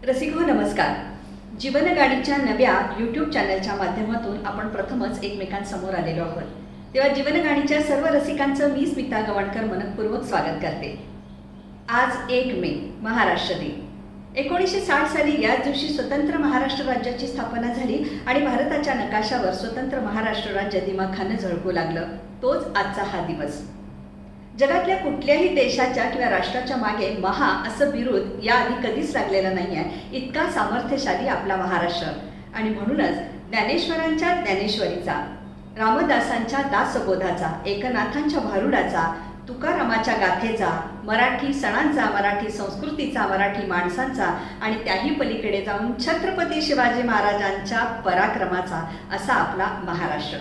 रसिको नमस्कार. जीवनगाडीच्या नव्या यूट्यूब चॅनलच्या माध्यमातून आपण प्रथमच एकमेकांसमोर आलेलो आहोत. तेव्हा जीवनगाडीच्या सर्व रसिकांचं मी स्मिता गवणकर मनपूर्वक स्वागत करते. आज 1 मे महाराष्ट्र दिन. 1960 साली याच दिवशी स्वतंत्र महाराष्ट्र राज्याची स्थापना झाली आणि भारताच्या नकाशावर स्वतंत्र महाराष्ट्र राज्य दिमाखानं झळकू लागलं. तोच आजचा हा दिवस. जगातल्या कुठल्याही देशाच्या किंवा राष्ट्राच्या मागे महा असं बिरुद याआधी कधीच लागलेलं नाही आहे. इतका सामर्थ्यशाली आपला महाराष्ट्र. आणि म्हणूनच ज्ञानेश्वरांच्या ज्ञानेश्वरीचा, रामदासांच्या दासबोधाचा, एकनाथांच्या भारुडाचा, तुकारामाच्या गाथेचा, मराठी सणांचा, मराठी संस्कृतीचा, मराठी माणसांचा आणि त्याही पलीकडे जाऊन छत्रपती शिवाजी महाराजांच्या पराक्रमाचा असा आपला महाराष्ट्र.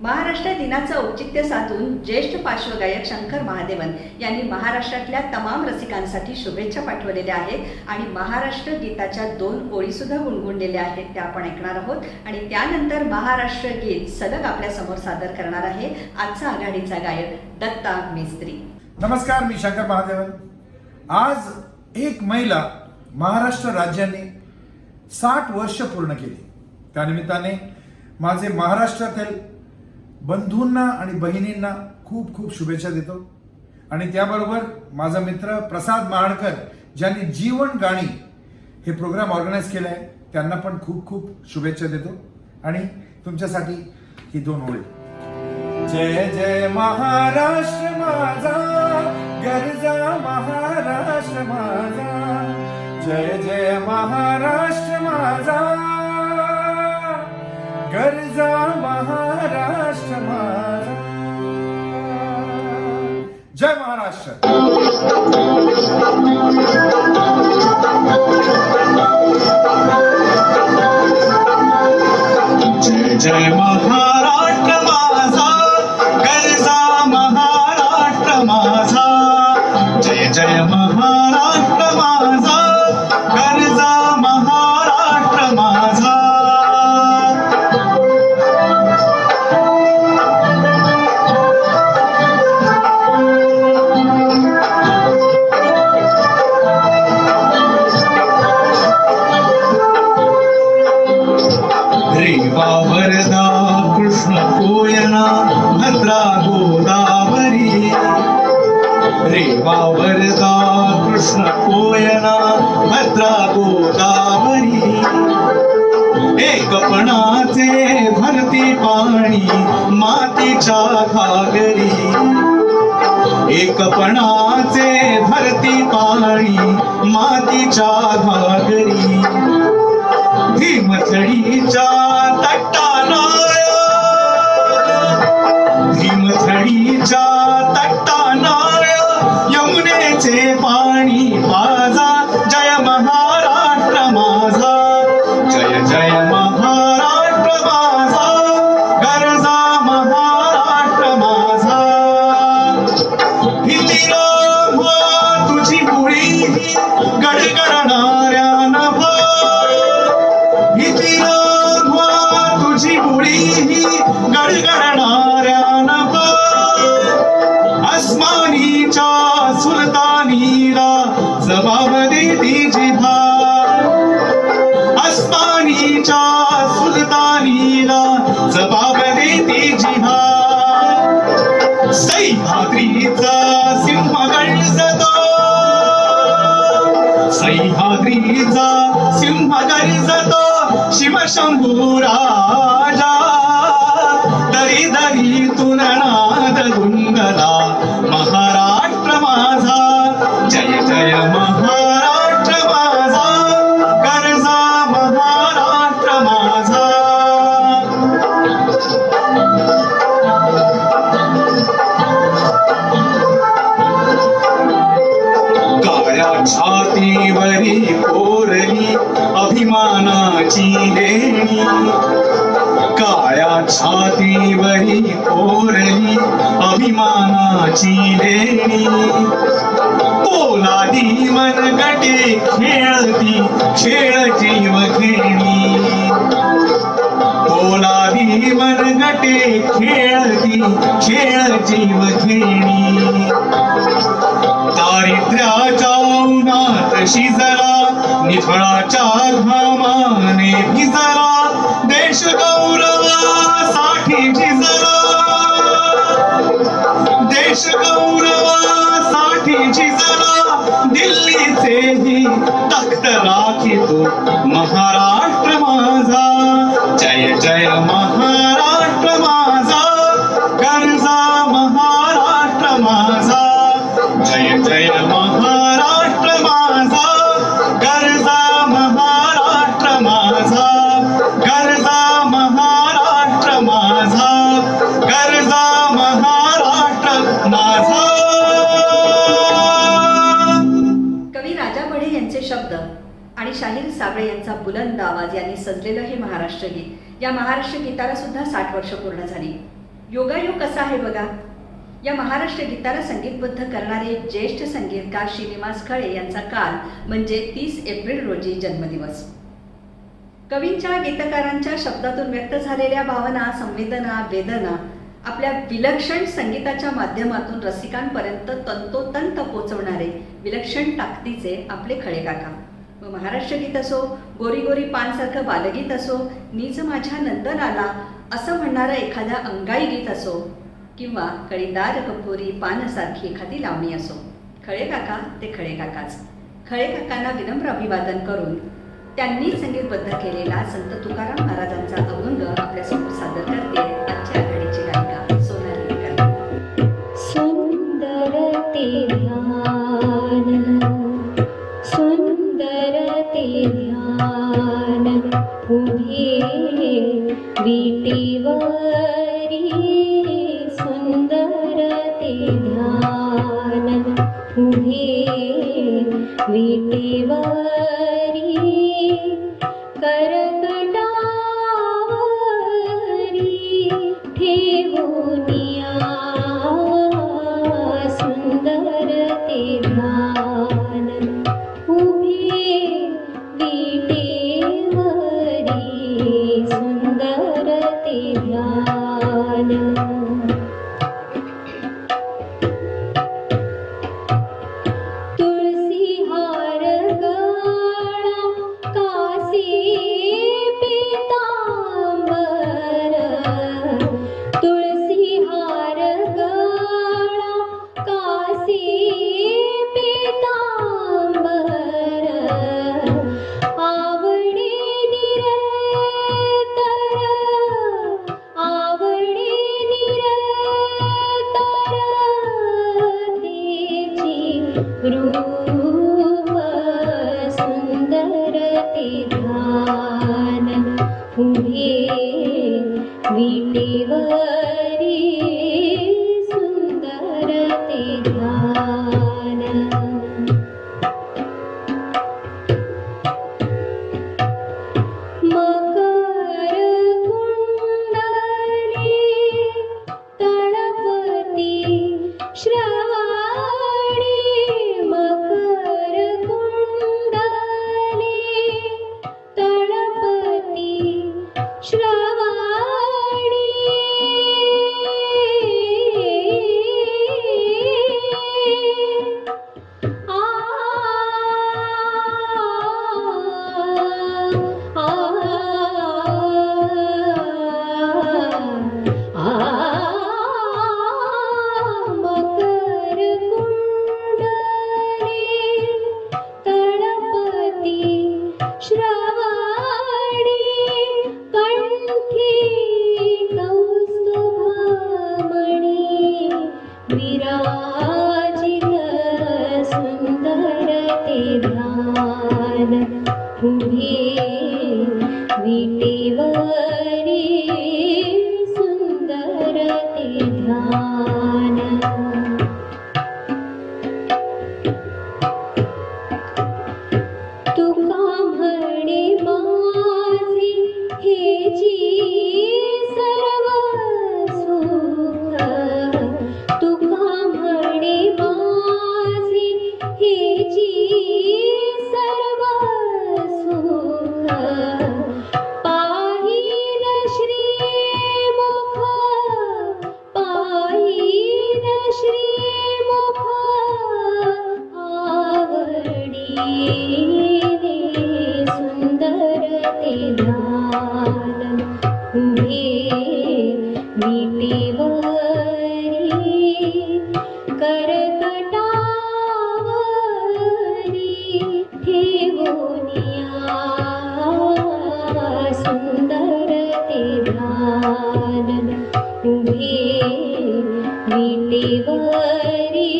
महाराष्ट्र दिनाचं औचित्य साधून ज्येष्ठ पार्श्वगायक शंकर महादेवन यांनी महाराष्ट्रातल्या तमाम रसिकांसाठी शुभेच्छा पाठवलेल्या आहेत आणि महाराष्ट्र गीताच्या 2 ओळीसुद्धा गुणगुणलेल्या आहेत. त्या आपण ऐकणार आहोत आणि त्यानंतर महाराष्ट्र गीत सलग आपल्या समोर सादर करणार आहे आजचा आघाडीचा गायक दत्ता मेस्त्री. नमस्कार, मी शंकर महादेवन. आज 1 मेला महाराष्ट्र राज्याने 60 वर्ष पूर्ण केली. त्यानिमित्ताने माझे महाराष्ट्रातील बंधूंना आणि बहिणींना खूप खूप शुभेच्छा देतो. आणि त्याबरोबर माझा मित्र प्रसाद महाडकर ज्यांनी जीवन गाणी हे प्रोग्राम ऑर्गनाईज केलं आहे त्यांना पण खूप खूप शुभेच्छा देतो. आणि तुमच्यासाठी ही 2 ओळी. जय जय महाराष्ट्र माझा, गरजा महाराष्ट्र माझा, जय जय महाराष्ट्र माझा, गरजा महाराष्ट्र माझा. जय महाराष्ट्र. जय जय महाराष्ट्र माझा, गरजा महाराष्ट्र माझा, जय जय महाराष्ट्र माझा, गरजा महाराष्ट्र माझा. रेवा वरदा कृष्ण कोयना भद्रा गोदावरी, रेवा वरदा कृष्ण कोयना भद्रा गोदावरी. एकपणाचे भरती पाणी मातीच्या घागरी, एकपणाचे भरती पाणी मातीच्या घागरी. भीमथडीच्या तट्टानाळ, भीमथडीच्या तट्टानाळ यमुनेचे पाणी पाजा. जय महाराष्ट्र माझा, जय जय महाराष्ट्र माझा, गरजा महाराष्ट्र माझा. हिंदीला तुझी मुळी गडगडणाऱ्या नभा, तुझी मुळी गडगडणाऱ्या नभा. अस्मानीच्या सुलतानीला जबाब देती जिभा, अस्मानीच्या सुलतानीला जबाब देती जिभा. सह्याद्रीचा सिंह गर्जतो, सह्याद्रीचा सिंह गर्जतो, शिवशंभू राजा. दरी दरी तुरनाद गुंगला महाराष्ट्र माझा, जय जय महाराष्ट्र माझा, गरजा महाराष्ट्र माझा. काळ्या छातीवरी कोरली अभिमानाची लेणी, काळ्या छातीवरी कोरली अभिमानाची लेणी. पोलादी मनगटे खेळती खेळ जीवघेणी, पोलादी मनगटे खेळती खेळ जीवघेणी. दारिद्र्याच्या उन्हात शिजला निफळाच्या घामाने भिजला देश गौरवासाठी झिजला देश गौरवासाठी झिजला दिल्लीचेही तख्त राखितो महाराष्ट्र माझा जय जय महाराष्ट्र माझा गरजा महाराष्ट्र माझा जय जय महाराष्ट्र माझा गरजा महाराष्ट्र माझा गरजा महाराष्ट्र माझा गरजा महाराष्ट्र माझा. कवी राजा बढे यांचे शब्द आणि शाहीर साबळे यांचा बुलंद आवाज यांनी सजलेलं हे महाराष्ट्र गीत. या महाराष्ट्र गीताला सुद्धा 60 वर्ष पूर्ण झाली. योगायोग कसा आहे बघा. या महाराष्ट्र गीताला संगीतबद्ध करणारे ज्येष्ठ संगीतकार श्रीनिवास खळे यांचा काल म्हणजे 30 एप्रिल रोजी जन्मदिवस. कवींच्या गीतकारांच्या शब्दातून व्यक्त झालेल्या भावना, संवेदना, वेदना आपल्या विलक्षण संगीताच्या माध्यमातून रसिकांपर्यंत तंतोतंत पोचवणारे विलक्षण ताकदीचे आपले खळे काका. व महाराष्ट्र गीत असो, गोरी गोरी पानसारखं बालगीत असो, नीज माझ्या नंदनाला असं म्हणणारं एखाद्या अंगाई गीत असो किंवा कळीदार कपोरी पानसारखी एखादी लावणी असो, खळे काका ते खळे काकाच. खळे काकांना विनम्र अभिवादन करून त्यांनी संगीतबद्ध केलेला संत तुकाराम महाराजांचा अभंग आपल्यासमोर सादर करते आजच्या आघाडीची गायिका सोनाली निकम. सुंदर ते ध्यान सुंदर ते ध्यान उभे विटेवरी सुंदर ते ध्यान उभे विटेवरी करकटावरी ठेवूनिया सुंदर ते ध्यान उभे विटेवरी सुंदर ते ध्यान. तुळसी हार गळा कासी पीतांबर तुळसी हार गळा कासी पीतांबर आवडे निरंतर आवडे निरंतर तेची रूप सुंदर ते ध्यान उभे विटेवरी सुंदर ते ध्यान. मकर कुंडली तळपती श्रावणी मकर कुंडली तळपती श्रावणी मकर कुंडली तळपती श्रावणी कंठी कौस्तुभमणी विराजित सुंदर ते ध्यान उभे विटेवरी सुंदर ते ध्यान. तुका म्हणे माझी हेची सर्व सुख तुका म्हणे माझी हेची सर्व सुख पाहिन श्रीमुख पाहिन श्रीमुख आवडी सुंदर ते ध्यान उभे विटेवरी करकटावरी ठेवूनिया सुंदर ते ध्यान उभे विटेवरी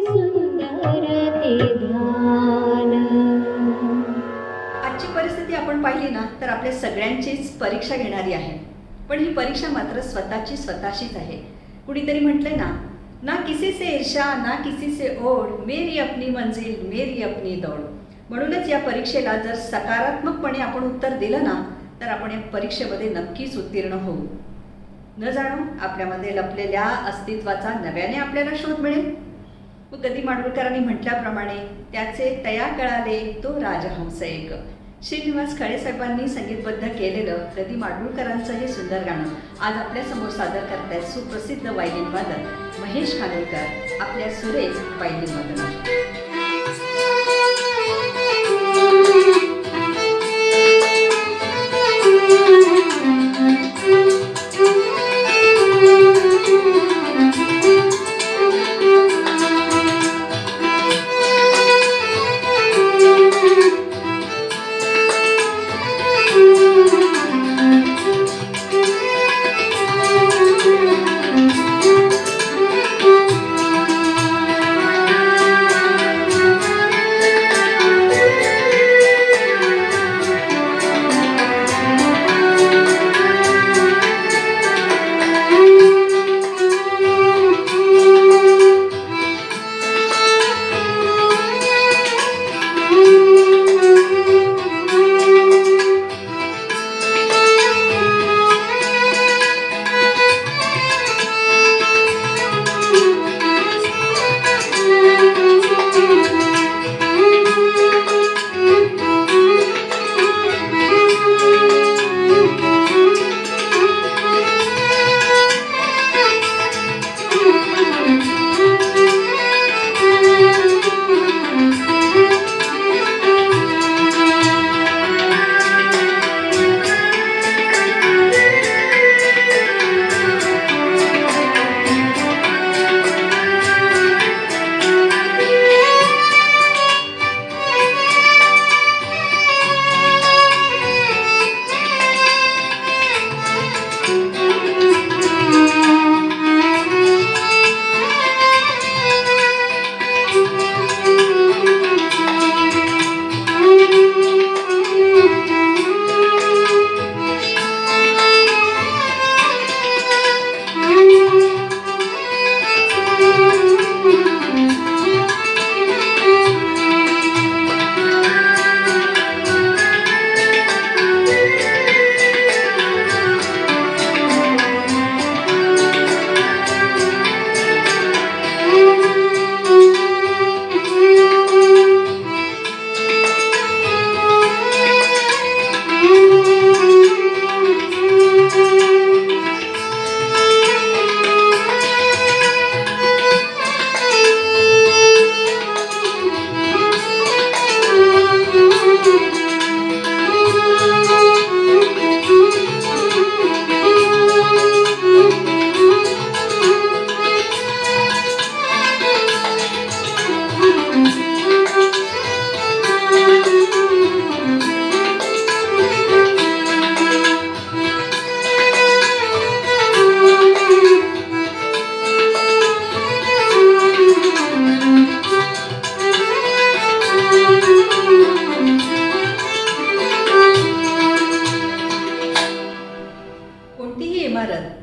सुंदर ते ध्यान. आजची परिस्थिती आपण पाहिली ना तर आपल्या सगळ्यांचीच परीक्षा घेणारी आहे. पण ही परीक्षा मात्र स्वतःशीच आहे. कुणीतरी म्हटलंय ना, ना किसी से ईर्षा ना किसी से ओढ, मेरी अपनी मंजिल मेरी अपनी दौड. म्हणूनच या परीक्षेला जर सकारात्मकपणे आपण उत्तर दिलं ना तर आपण या परीक्षेमध्ये नक्कीच उत्तीर्ण होऊ. न जाणो आपल्यामध्ये लपलेल्या अस्तित्वाचा नव्याने आपल्याला शोध मिळेल. व गदी माडगूळकरांनी म्हटल्याप्रमाणे त्याचे तया कळाले तो राजहंस एक. श्रीनिवास खळे साहेबांनी संगीतबद्ध केलेलं गदी माडगूळकरांचं हे सुंदर गाणं आज आपल्यासमोर सादर करतायत सुप्रसिद्ध वायलिन वादक महेश खानोलकर आपल्या सुरेख वायलिन वादनात.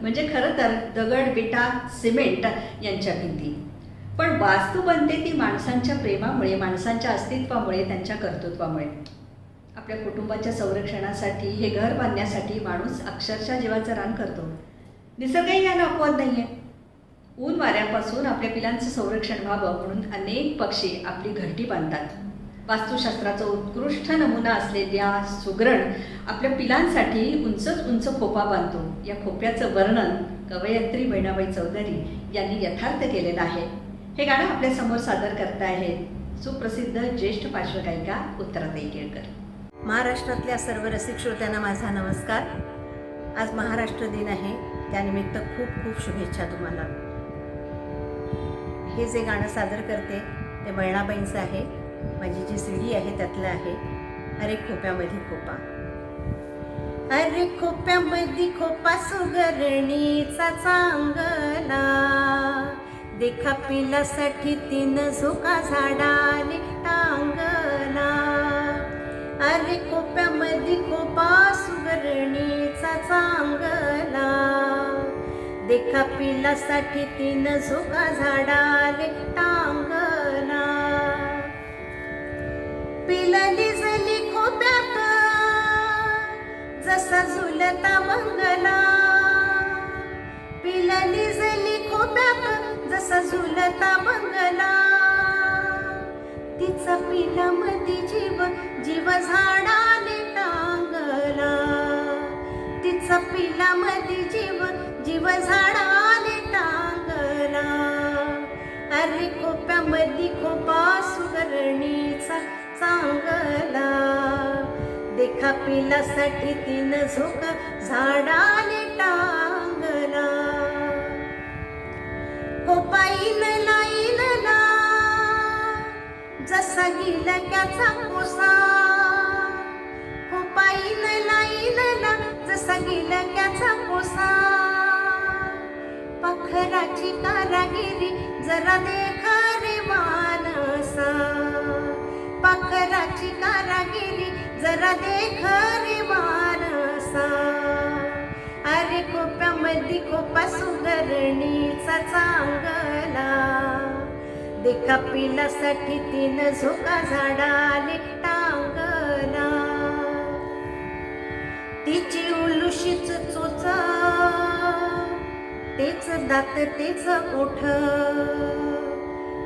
म्हणजे खरं तर दगड, विटा, सिमेंट यांच्या भिंती. पण वास्तू बनते ती माणसांच्या प्रेमामुळे, माणसांच्या अस्तित्वामुळे, त्यांच्या कर्तृत्वामुळे. आपल्या कुटुंबाच्या संरक्षणासाठी, हे घर बांधण्यासाठी माणूस अक्षरशः जीवाचं रान करतो. निसर्गही याला अपवाद नाहीये. ऊन वाऱ्यापासून आपल्या पिलांचं संरक्षण व्हावं म्हणून अनेक पक्षी आपली घरटी बांधतात. वास्तुशास्त्राचा उत्कृष्ट नमुना असलेल्या सुगरण आपल्या पिलांसाठी उंचच उंच खोपा बांधतो. या खोप्याचं वर्णन कवयित्री बहिणाबाई चौधरी यांनी यथार्थ केलेलं आहे. हे गाणं आपल्या समोर सादर करत आहेत सुप्रसिद्ध ज्येष्ठ पार्श्वगायिका उत्तराताई केळकर. महाराष्ट्रातल्या सर्व रसिक श्रोत्यांना माझा नमस्कार. आज महाराष्ट्र दिन आहे, त्यानिमित्त खूप खूप शुभेच्छा तुम्हाला. हे जे गाणं सादर करते ते बहिणाबाईंचं आहे. माझी जी सीडी आहे त्यातलं आहे. अरे खोप्यामध्ये खोपा. अरे खोप्यामध्ये खोपा सुगरणीचा चांगला, देखा पिलासाठी 3 झोका झाडाने टांगला. अरे खोप्यामध्ये खोपा सुगरणीचा चांगला, देखा पिलासाठी 3 झोका झाडाले टांगला. पिलली जली खोप्यात जसा झुलता मंगला, पिलली जली खोप्यात जसा झुलता मंगला. तिचा पिलामध्ये जीव जीव झाडाने टांगला, तिचा पिलामध्ये जीव जीव झाडाने टांगला. अरे खोप्यामध्ये खोपा सुगरणीचा चांगला, देखा पिलासाठी 3 झोका झाडाने टांगला. खोपा इनला इनला जसा गिलक्याचा कोसा, खोपा इनला इनला जसा गिलक्याचा कोसा. पाखराची कारागिरी जरा देखा रे मानसा, पाखराची कारागिरी जरा देखा रे मानसा. अरे खोप्यामध्ये खोपा सुगरणीचा चांगला, देखा पिलासाठी 3 झोका झाडाले टांगला. तिची उलुशीच चोच तेच दात तेच ओठ,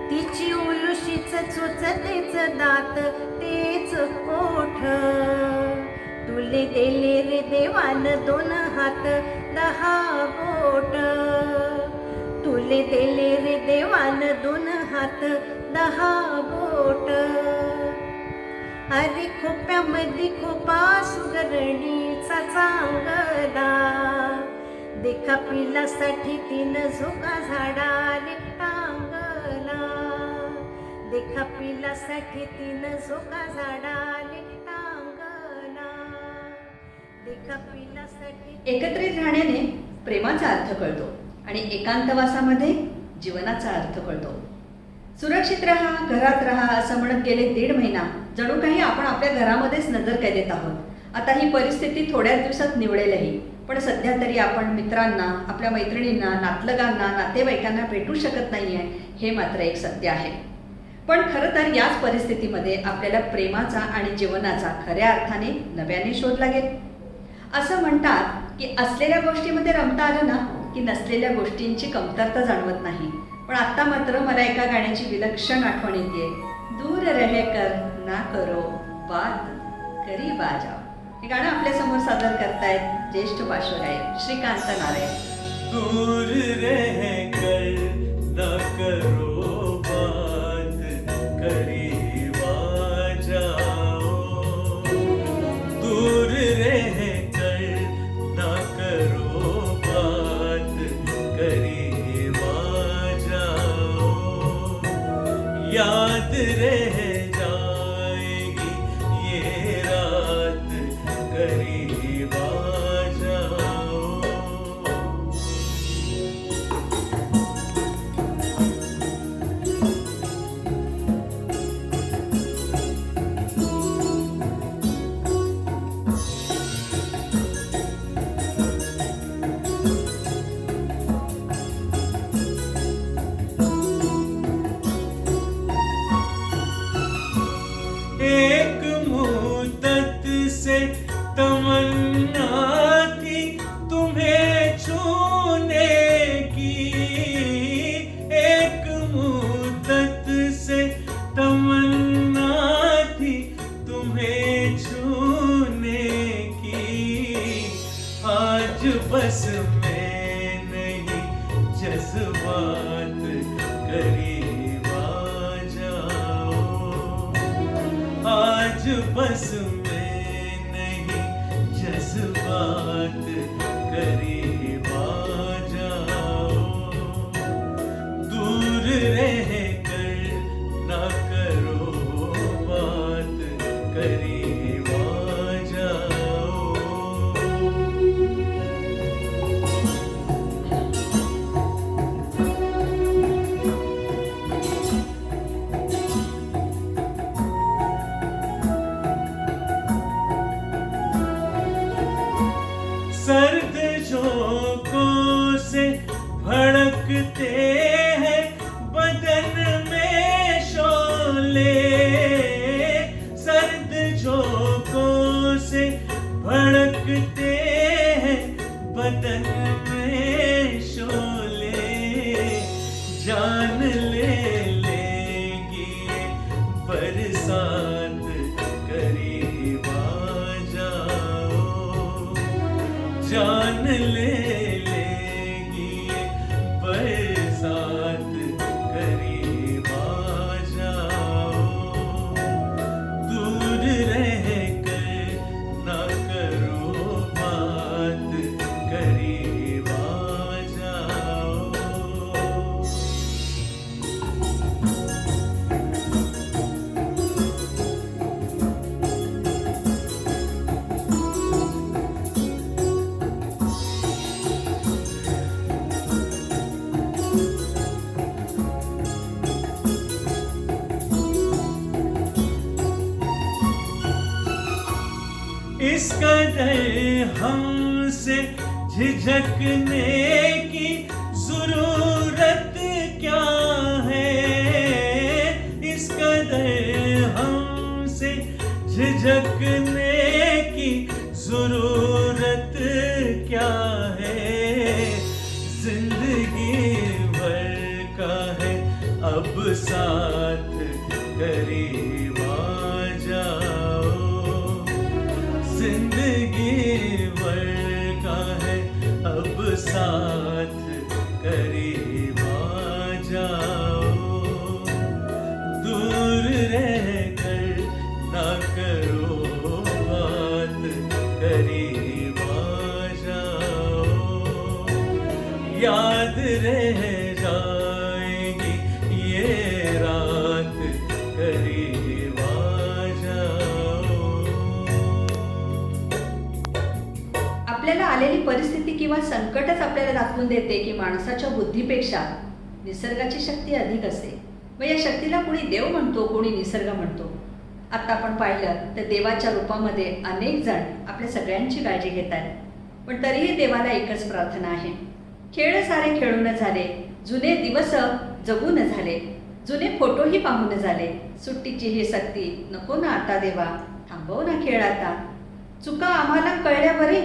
तिची उलुशीच चोच तेच दात तेच ओठ. तुले दिले रे देवान 2 हात 10 बोट, तुले दिले रे देवान 2 हात 10 बोट. अरे खोप्यामध्ये खोपा सुगरणीचा चांगला, देखा पिलासाठी 3 झोका झाडाले टांगला, देखा पिलासाठी 3 झोका झाडाले टांगला, देखा पिलासाठी. एकत्रित राहण्याने प्रेमाचा अर्थ कळतो आणि एकांतवासामध्ये जीवनाचा अर्थ कळतो. सुरक्षित राहा, घरात राहा असं म्हणत गेले 1.5 महिना जणू काही आपण आपल्या घरामध्येच नजर कैदेत आहोत. आता ही परिस्थिती थोड्याच दिवसात निवडेलही, पण सध्या तरी आपण मित्रांना, आपल्या मैत्रिणींना, नातलगांना, नातेवाईकांना भेटू शकत नाहीये, हे मात्र एक सत्य आहे. पण खरं तर याच परिस्थितीमध्ये आपल्याला प्रेमाचा आणि जीवनाचा खऱ्या अर्थाने नव्याने शोध लागेल. असं म्हणतात की असलेल्या गोष्टीमध्ये रमता आलं ना की नसलेल्या गोष्टींची कमतरता जाणवत नाही. पण आता मात्र मला एका गाण्याची विलक्षण आठवण येते. दूर रहे कर ना करो बात करीब आ जाओ. हे गाणं आपल्या समोर सादर करतायत ज्येष्ठ पार्श्वगायक श्रीकांत नारायण. दूर रह कर न करो बात करीब आ जाओ, दूर रह कर न करो बात करीब आ जाओ, याद रह जाएगी ये रात करीब आ जाओ. एक मुद्दत से तमन्ना थी तुम्हें छूने की, एक मुद्दत से तमन्ना थी तुम्हें छूने की, आज बस में नहीं जज्बात करीब आ जाओ, आज बस में नहीं जज्बात करीब आ जाओ, दूर रह कर ना करो बात करीब आ जाओ। सर्द झोंकों से भड़कते हैं बदन में शोले, सर्द झोंकों से भड़कते हैं बदन में शोले, जान ले लेगी ये बरसात करीब आ जाओ, जान ले लेगी ये बरसात करीब आ जाओ, दूर रह कर ना करो बात करीब आ जाओ। इस कदर हमसे झिझकने की जरूरत क्या है, इस कदर हमसे झिझकने की जरूरत क्या है, जिंदगी भर का है अब साथ करीब आ जाओ, जिंदगी भर का है अब साथ करीब आ जाओ, दूर रह कर ना करो बात करीब आ जाओ, याद रह जाएगी ये रात करीब आ जाओ। आपल्याला आलेली परिस्थिती किंवा संकटच आपल्याला दाखवून देते की माणसाच्या बुद्धीपेक्षा निसर्गाची शक्ती अधिक असते व या शक्तीला कोणी देव म्हणतो, कोणी निसर्ग म्हणतो. आता आपण पाहिलं तर देवाच्या रूपामध्ये अनेक जण आपल्या सगळ्यांची काळजी घेत आहेत, पण तरीही देवाला एकच प्रार्थना आहे. खेळ सारे खेळून झाले, जुने दिवस जगून झाले, जुने फोटोही पाहून झाले, सुट्टीची ही सक्ती नको ना आता देवा, थांबव ना खेळ आता. चुका आम्हाला कळल्या बरे,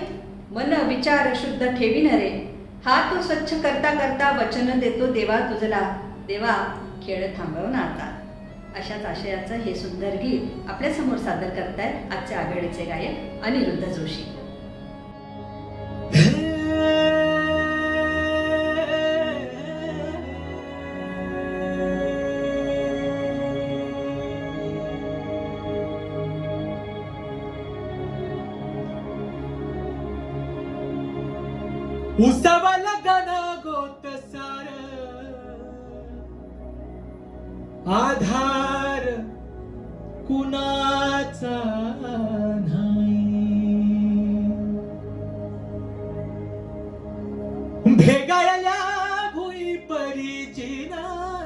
मन विचार शुद्ध ठेवीन रे, हात स्वच्छ करता करता वचन देतो देवा तुझला, देवा खेळ थांबव ना आता. अशाच आशयाचं हे सुंदर गीत आपल्यासमोर सादर करतायत आजचे आघाडीचे गायक अनिरुद्ध जोशी. उसावाला गाणं गोत सार आधार कुणाचा नाही, भेगाळल्या भुई परीची नांगार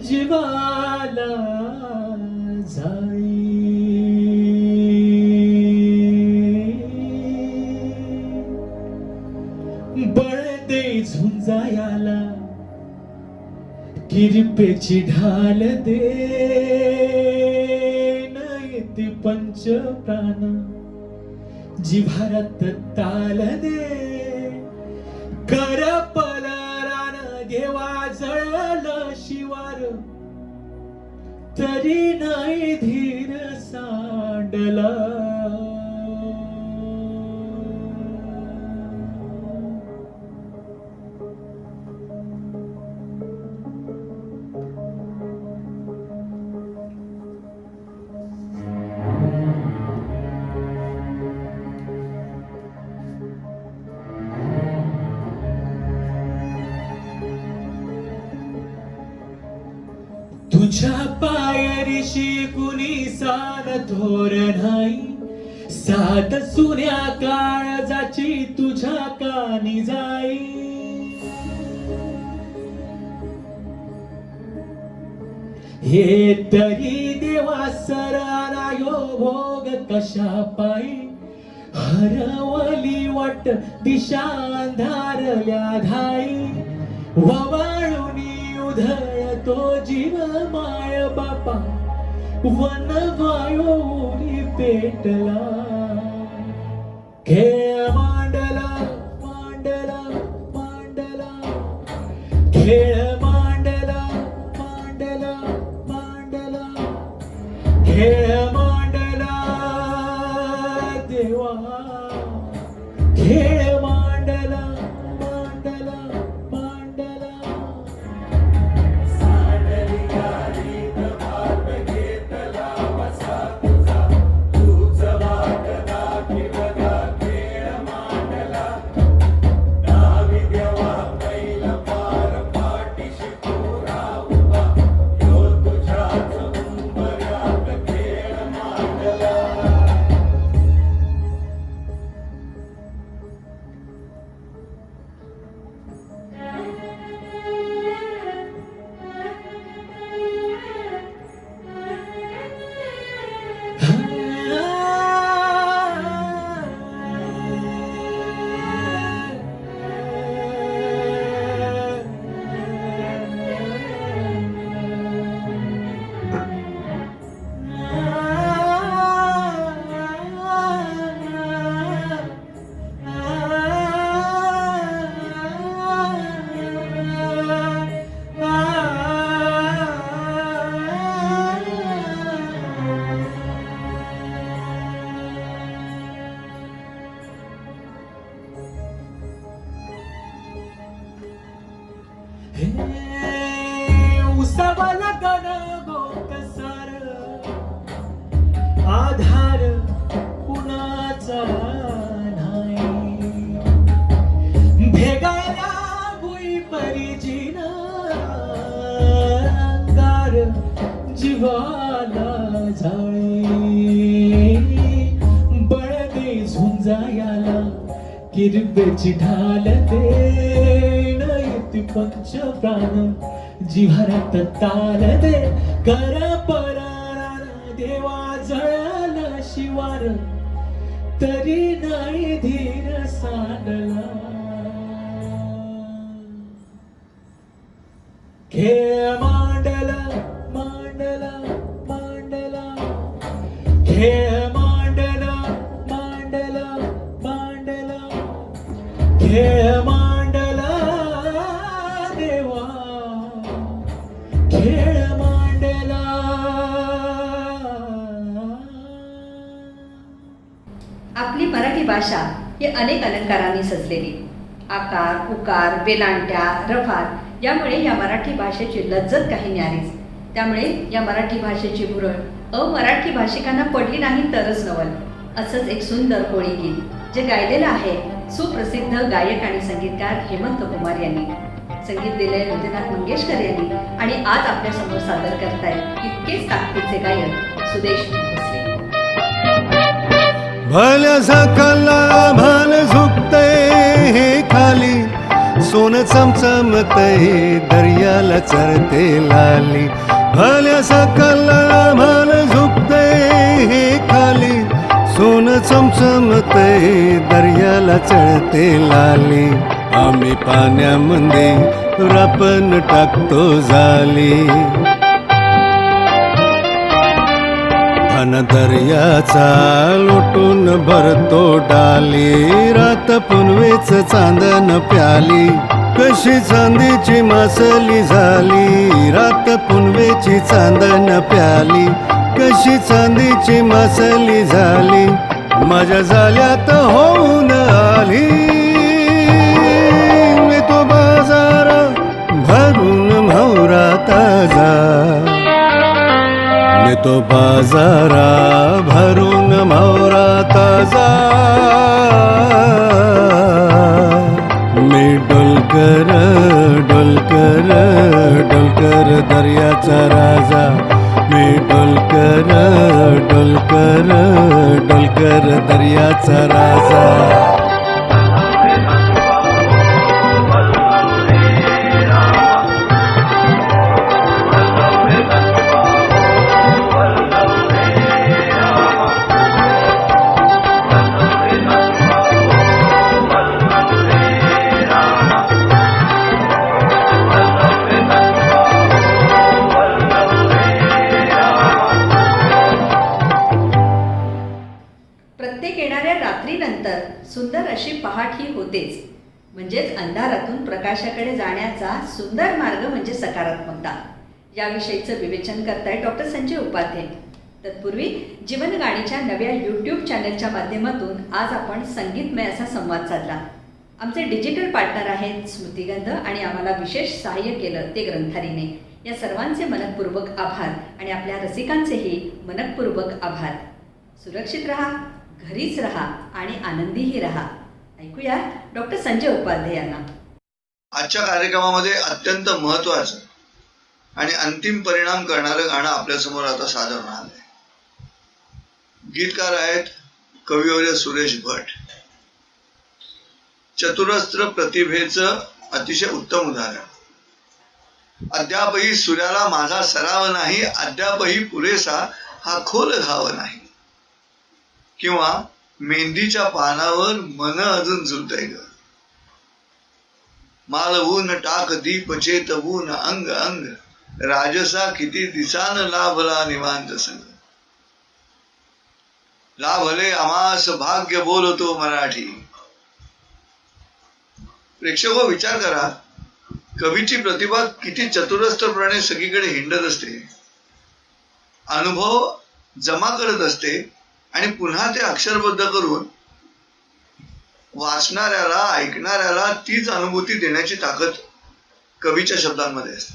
जीवाला जाई, बळ दे झुंजायाला किरपेची ढाल दे, नयती पंच प्राण जिव्हारात ताल दे, कर पलरान देवा जळल शिवार तरी नाही धीर सांडला, तुझ्या पायरीशी कुणी सान थोर नाही, सात सुन्या काळजाची तुझ्या कानी जाई. हे तरी देवा सराना यो भोग कशा पायी, हरवली वाट दिशा अंधारल्या धाई. ववाळुनी उधळतो जीव माय बापा, वन वायोनी पेटला. खेळ मांडला मांडला मांडला, खेळ मांडला मांडला मांडला, खेळ मांडला देवा, खेळ मांडला मांडला मांडला. उसावाला गण गोकसार, आधार कुणाचा नाही. भेगायला भुई परिजीन, अंगार जीवाला झाळी. बळदे झुंजायाला किरबेची ढाल दे, नयती पंच प्राण जिव्हारात ताल दे. कर परार देवा जळाला शिवार, तरी नाही धीर सांडला. खेळ मांडला मांडला मांडला, खेळ मांडला मांडला मांडला, खेळ मांडला देवा, खेळ मांडला. आपली मराठी भाषा ही अनेक अलंकारांनी सजलेली. आकार, उकार, वेलांट्या, रफार यामुळे या मराठी भाषेची लज्जत काही न्यारीच. त्यामुळे या मराठी भाषेची भुरळ अमराठी भाषिकांना पडली नाही तरच नवल. असंच एक सुंदर कोळी गीत जे गायलेलं आहे सुप्रसिद्ध गायक आणि संगीतकार हेमंत कुमार यांनी. संगीत दिले हृदयनाथ मंगेशकर यांनी आणि आज आपल्या समोर सादर करतायत इतकेच ताकदीचे गायक सुदेश भोसले. भल्याचा कल्ला भाल झुकते हे खाली, सोन चमचमतय दर्याला चरते लाली. भल्याचा कल्ला भाल झुकते हे खाली, सोन चमचमतय दर्याला चढते लाली. आम्ही पाण्यामध्ये रापण टाकतो झाली, अन दर्याचा लोटून भरतो डाली. रात पुनवेच चांदन प्याली, कशी चांदीची मासली झाली. रात पुनवेची चांदन प्याली, कशी चांदीची मासली झाली. माझ्या जाल्यात होऊन आली, मी तो बाजार भरून म्हावरा ताजा. मी तो बाजारा भरून म्हावरा ताजा. मी डोलकर डोलकर डोलकर दर्याचा दर्याचा राजा मी डोलकर डोलकर डोलकर दर्याचा राजा. प्रत्येक येणाऱ्या रात्रीनंतर सुंदर अशी पहाट ही होतेच. म्हणजेच अंधारातून प्रकाशाकडे जाण्याचा सुंदर मार्ग म्हणजे सकारात्मकता. याविषयीचं विवेचन करताय डॉक्टर संजय उपाध्ये. तत्पूर्वी जीवनगाणीच्या नव्या यूट्यूब चॅनलच्या माध्यमातून आज आपण संगीतमय असा संवाद साधला. आमचे डिजिटल पार्टनर आहेत स्मृतिगंध आणि आम्हाला विशेष सहाय्य केलं ते ग्रंथालीने. या सर्वांचे मनःपूर्वक आभार आणि आपल्या रसिकांचेही मनःपूर्वक आभार. सुरक्षित राहा, घरीच राहा आणि आनंदीही राहा. ऐकूया डॉक्टर संजय उपाध्ये यांना. आजच्या कार्यक्रमामध्ये अत्यंत महत्वाचं आणि अंतिम परिणाम करणारं गाणं आपल्यासमोर आता सादर होणार आहे. गीतकार आहेत कविवर्य सुरेश भट. चतुरस्त्र प्रतिभेचं अतिशय उत्तम उदाहरण. अद्यापही सूर्याला माझा सराव नाही, अद्यापही पुरेसा हा खोल घाव नाही. किंवा मेहंदीच्या पानावर मन अजून झुलतंय ग. मालवून टाक दीप चेतवून अंग अंग, राजसा किती दिसान लाभला निवांत संग. लाभले आमास भाग्य बोलतो मराठी. प्रेक्षक विचार करा, कवीची प्रतिभा किती चतुरस्त्रपणे सगळीकडे हिंडत असते, अनुभव जमा करत असते आणि पुन्हा ते अक्षरबद्ध करून वाचणाऱ्याला ऐकणाऱ्याला तीच अनुभूती देण्याची ताकद कवीच्या शब्दांमध्ये असते.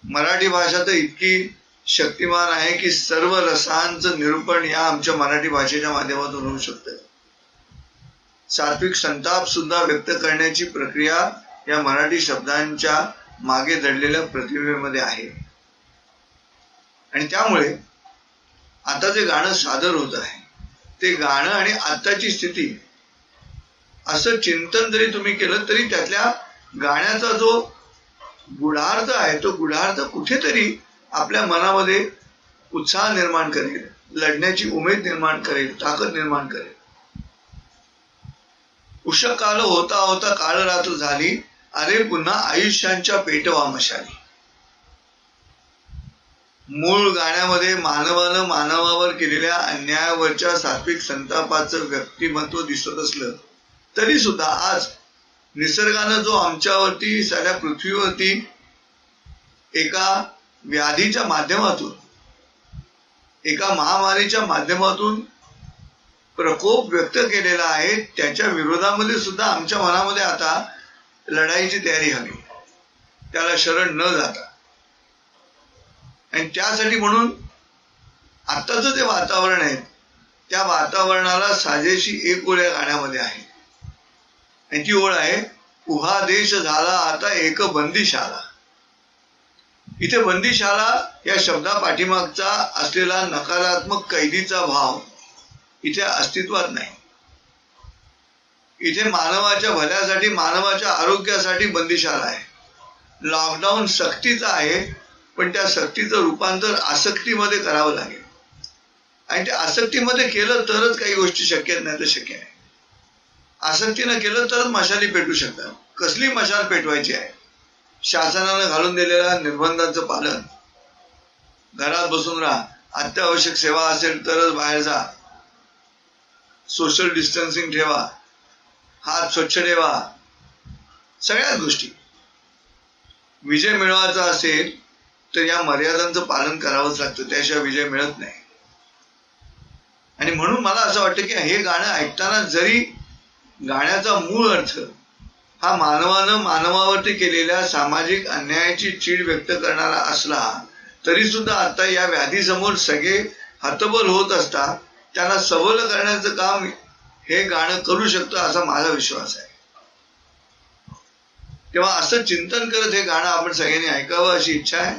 मराठी भाषा तर इतकी शक्तिमान आहे की सर्व रसांचं निरूपण या आमच्या मराठी भाषेच्या माध्यमातून होऊ शकतं. सात्विक संताप सुद्धा व्यक्त करण्याची प्रक्रिया या मराठी शब्दांच्या मागे दडलेल्या प्रतिभेमध्ये आहे. आणि त्यामुळे आता जे गाणं सादर होत आहे ते गाणं आणि आत्ताची स्थिती असं चिंतन जरी तुम्ही केलं तरी त्यातल्या गाण्याचा जो गुढार्थ आहे तो गुढार्थ कुठेतरी आपल्या मनामध्ये उत्साह निर्माण करेल, लढण्याची उमेद निर्माण करेल, ताकद निर्माण करेल. उषः काल होता होता काळ रात्र झाली, अरे पुन्हा आयुष्यांच्या पेटवा मशाली. मूळ गाण्यामध्ये मानवानं मानवावर केलेल्या अन्यायावरच्या सात्विक संतापाचं व्यक्तिमत्व दिसत असलं तरी सुद्धा आज निसर्गानं जो आमच्यावरती साऱ्या पृथ्वीवरती एका व्याधीच्या माध्यमातून, एका महामारीच्या माध्यमातून प्रकोप व्यक्त केलेला आहे, त्याच्या विरोधामध्ये सुद्धा आमच्या मनामध्ये आता लढाईची तयारी हवी, त्याला शरण न जाता. आणि त्यासाठी म्हणून आत्ताचं जे वातावरण आहे त्या वातावरणाला साजेशी एक ओळ या गाण्यामध्ये आहे. आणि ती ओळ आहे, उहा देश झाला आता एक बंदिशाला. इथे बंदिशाला या शब्दा पाठीमागचा असलेला नकारात्मक कैदीचा भाव इथे अस्तित्वात नाही. इथे मानवाच्या भल्यासाठी, मानवाच्या आरोग्यासाठी बंदिशाला आहे. लॉकडाऊन सक्तीचा आहे, पण त्या सक्तीचं रूपांतर आसक्तीमध्ये करावं लागेल. आणि त्या आसक्तीमध्ये केलं तरच काही गोष्टी शक्य नाही तर शक्य आहे. आसक्तीनं केलं तरच मशाली पेटू शकतात. कसली मशाल पेटवायची आहे? शासनानं घालून दिलेल्या निर्बंधांचं पालन, घरात बसून राहा, अत्यावश्यक सेवा असेल तरच बाहेर जा, सोशल डिस्टन्सिंग ठेवा, हात स्वच्छ ठेवा, सगळ्याच गोष्टी. विजय मिळवायचा असेल तर या मर्यादांचं पालन करावंच लागतं, त्याशिवाय विजय मिळत नाही. आणि म्हणून मला असं वाटतं की हे गाणं ऐकताना जरी गाण्याचा मूळ अर्थ हा मानवानं मानवावरती केलेल्या सामाजिक अन्यायाची चीड व्यक्त करणारा असला तरी सुद्धा आता या व्याधीसमोर सगळे हतबल होत असता त्यांना सबल करण्याचं काम हे गाणं करू शकतं असा माझा विश्वास आहे. तेव्हा असं चिंतन करत हे गाणं आपण सगळ्यांनी ऐकावं अशी इच्छा आहे.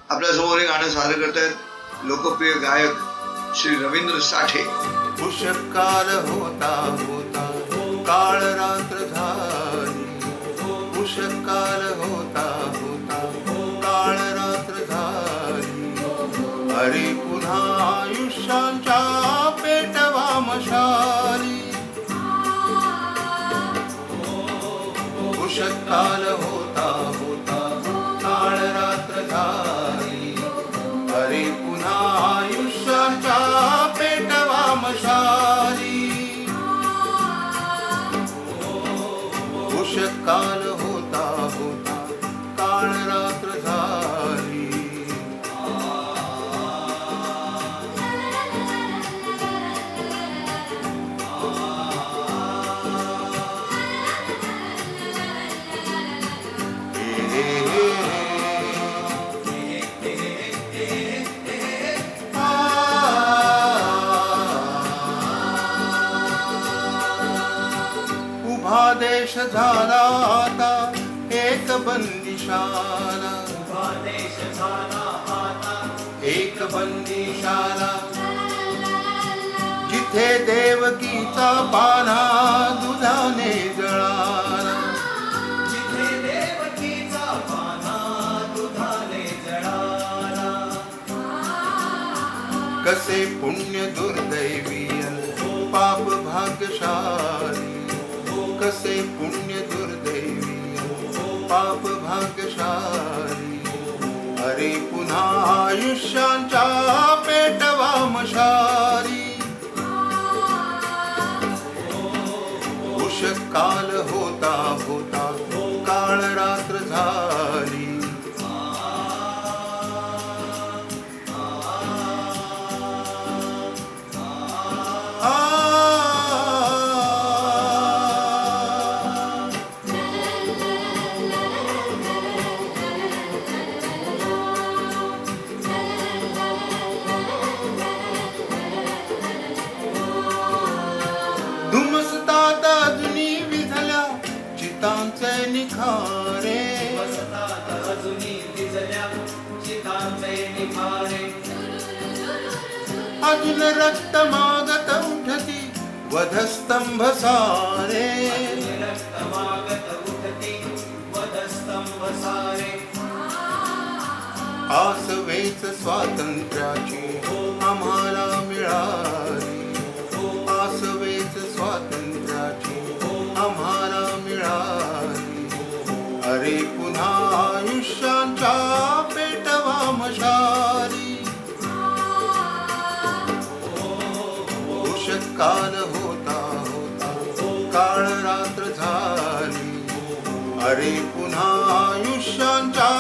आपल्या समोर हे गाणं सादर करतायत लोकप्रिय गायक श्री रवींद्र साठे. उषकाल होता होता काळ रात्र झाली, उषकाल होता होता काळ रात्र झाली, अरे पुन्हा आयुष्यांच्या पेटवा मशाली. उषकाल होता होता काळ रात्र झाली, अरे पुन्हा आयुष्याच्या पेटवा मशाली. उषकाल होता होता काळ रात्र झाली. उभा देश झाला आता एक बंदिशाला, एक बंदिशाला, जिथे देवकीचा पाना दुधाने जळाला, कसे पुण्य दुर्दैवी पाप भाग्यशाली, कसे पुण्य दुर्दैवी पाप भाग्यशाली, अरे पुन्हा आयुष्यांच्या पेटवा मशाली. उषकाल होता होता काळ रात्र झाली. धुमसतात अजूनी विझल्या चितांचे निखारे, अजून रक्त मागत उठती वधस्तंभ सारे, आसवेच स्वातंत्र्याची आम्हाला मिळाली, आसवेच स्वातंत्र्याची आम्हाला मिळाली, अरे पुन्हा आयुष्यांच्या पेटवा मशाली. उषकाल होता होता काळ रात्र झाली, अरे पुन्हा आयुष्यांच्या